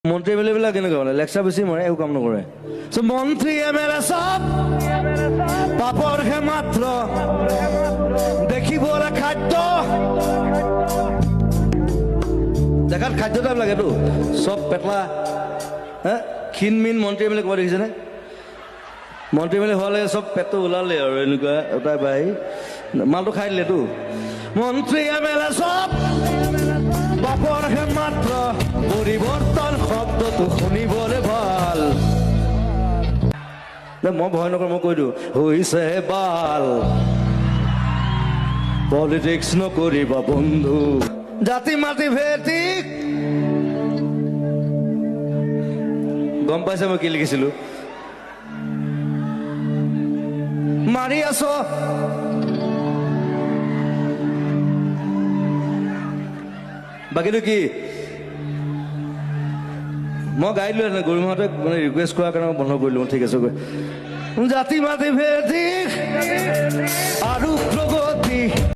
মন্ত্ৰী M L এ বিলাক কেনেকুৱা মানে লেকচাৰ বেছি মাৰে একো কাম নকৰে মন্ত্ৰী এম এল এ চব পাপৰহে মাত্ৰ দেখিবলৈ খাদ্য দেখাত খাদ্য টাইপ লাগেতো চব পেটলা হা ক্ষীণমিন মন্ত্ৰী এম এল এ ক'ব দেখিছেনে মন্ত্ৰী এম এল এ হোৱালে চব পেটটো ওলালে আৰু এনেকুৱা এটাই বাই মালটো খাই দিলেতো মন্ত্ৰী এম এল এ চব পাপৰহে মাত্ৰ পৰিৱৰ্তন শব্দটো শুনিবলৈ ভাল মই ভয় নকৰোঁ মই কৈ দিওঁ হৈছে বাল পলিটিক্স নকৰিবা বন্ধু জাতি মাতি ভেটি গম পাইছে মই কি লিখিছিলো মাৰি আছ বাকীটো কি মই গাই দিলোঁ গৰিমাহঁতে মানে ৰিকুৱেষ্ট কৰাৰ কাৰণে মই বন্ধ কৰিলোঁ ঠিক আছে জাতি মাতি ভেটি